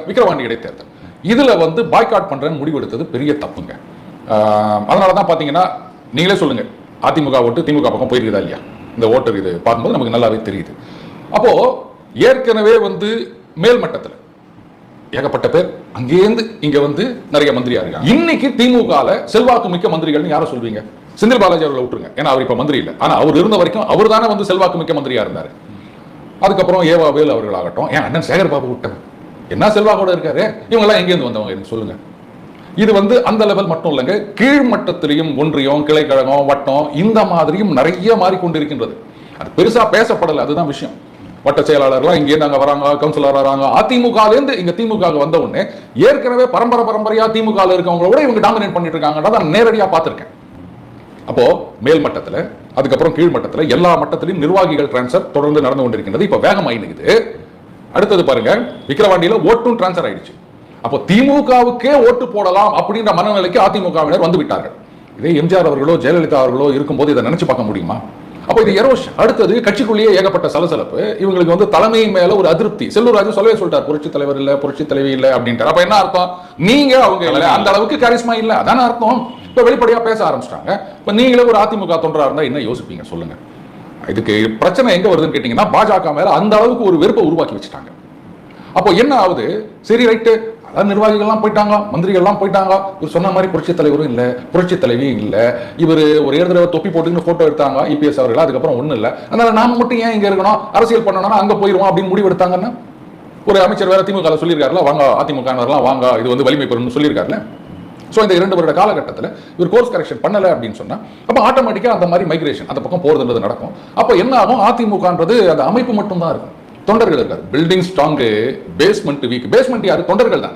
விக்கிரவாண்டி இடைத்தேர்தல். இதுல வந்து பாய்காட் பண்றேன்னு முடிவெடுத்தது பெரிய தப்புங்க. அதனாலதான் பாத்தீங்கன்னா நீங்களே சொல்லுங்க, அதிமுக ஓட்டு திமுக பக்கம் போயிருக்குதா இல்லையா? இந்த ஓட்டர் இது பார்க்கும்போது நமக்கு நல்லாவே தெரியுது. அப்போ ஏற்கனவே வந்து மேல்மட்டத்தில் ஏகப்பட்ட பேர் அங்கேருந்து இங்க வந்து நிறைய மந்திரியா இருக்காங்க. இன்னைக்கு திமுக செல்வாக்கு மிக்க மந்திரிகள்னு யாரை சொல்வீங்க? செந்தில் பாலாஜி அவர்களை விட்டுருங்க, ஏன்னா அவர் இப்ப மந்திரி இல்லை. ஆனா அவர் இருந்த வரைக்கும் அவர் தானே வந்து செல்வாக்கு மிக்க மந்திரியா இருந்தாரு. அதுக்கப்புறம் ஏவா வேல் அவர்கள் ஆகட்டும், ஏன் அண்ணன் சேகர் பாபு விட்டேன், என்ன செல்வாக்கோட இருக்காரு. இவங்க எல்லாம் எங்கேருந்து வந்தவங்க எனக்கு சொல்லுங்க. இது வந்து அந்த லெவல் மட்டும் இல்லைங்க, கீழ்மட்டத்திலையும் ஒன்றியம், கிளைக்கழகம், வட்டம் இந்த மாதிரியும் நிறைய மாறிக்கொண்டிருக்கின்றது. அது பெருசா பேசப்படலை, அதுதான் விஷயம். வட்ட செயலாளர்லாம் இங்கே நாங்க வராங்க, கவுன்சிலர் வராங்க. அதிமுகலேருந்து இங்க திமுக வந்த உடனே ஏற்கனவே பரம்பரையா திமுக இருக்கவங்களோட இவங்க டாமினேட் பண்ணிட்டு இருக்காங்க. நான் நேரடியா பார்த்திருக்கேன். அப்போ மேல் மட்டத்துல, அதுக்கப்புறம் கீழ் மட்டத்துல, எல்லா மட்டத்திலும் நிர்வாகிகள் டிரான்ஸ்பர் தொடர்ந்து நடந்து கொண்டிருக்கின்றது. இப்ப வேகமாயினுக்குது. அடுத்தது பாருங்க, விக்கிரவாண்டியில ஓட்டும் டிரான்ஸ்பர் ஆயிடுச்சு. அப்போ திமுகவுக்கே ஓட்டு போடலாம் அப்படின்ற மனநிலைக்கு அதிமுகவினர் வந்து விட்டார்கள். இதே எம்ஜிஆர் அவர்களோ ஜெயலலிதா அவர்களோ இருக்கும்போது இதை நினைச்சு பார்க்க முடியுமா? அப்போ இது எரோஷன். அடுத்தது கட்சிக்குள்ளேயே ஏகப்பட்ட சலசலப்பு. இவங்களுக்கு வந்து தலைமை மேல ஒரு அதிருப்தி. செல்லூர் ராஜு சொல்லவே சொல்லிட்டார், புரட்சி தலைவர் இல்ல, புரட்சி தலைவி இல்ல அப்படின்ட்டு. அப்ப என்ன அர்த்தம்? நீங்க அவங்க இல்ல, அந்த அளவுக்கு கரிஸ்மா இல்ல, அதான அர்த்தம். இப்ப வெளிப்படையா பேச ஆரம்பிச்சிட்டாங்க. இப்ப நீங்களே ஒரு அதிமுக தொண்டரா இருந்தா என்ன யோசிப்பீங்க சொல்லுங்க? இதுக்கு பிரச்சனை எங்க வருதுன்னு கேட்டீங்கன்னா, பாஜக மேல அந்த அளவுக்கு ஒரு வெறுப்பை உருவாக்கி வச்சுட்டாங்க. அப்போ என்ன ஆகுது? சரி ரைட்டு, அதாவது நிர்வாகிகள்லாம் போயிட்டாங்க, மந்திரிகள்லாம் போயிட்டாங்க. இவர் சொன்ன மாதிரி புரட்சி தலைவரும் இல்லை, புரட்சி தலைவியும் இல்லை. இவர் ஒரு தடவை தொப்பி போட்டுன்னு போட்டோ எடுத்தாங்க இபிஎஸ் அவர்கள், அதுக்கப்புறம் ஒன்றும் இல்லை. அதனால நாம மட்டும் ஏன் இங்க இருக்கணும், அரசியல் பண்ணணும்னா அங்க போயிருவோம் அப்படின்னு முடிவு எடுத்தாங்கன்னா, ஒரு அமைச்சர் வேற திமுக சொல்லியிருக்காருல, வாங்க அதிமுக வாங்க, இது வந்து வலிமை பெறும்னு சொல்லியிருக்காருல. ஸோ இந்த 2 வருட காலகட்டத்தில் இவர் கோர்ஸ் கரெக்ஷன் பண்ணலை அப்படின்னு சொன்னா, அப்போ ஆட்டோமேட்டிக்காக அந்த மாதிரி மைக்ரேஷன் அந்த பக்கம் போறதுன்றது நடக்கும். அப்போ என்ன ஆகும்? அதிமுகன்றது அந்த அமைப்பு மட்டும் தான் இருக்கும், தொண்டர்கள் இருக்காரு. Building strong, basement weak. Basement யாரு? தொண்டர்கள் தான்.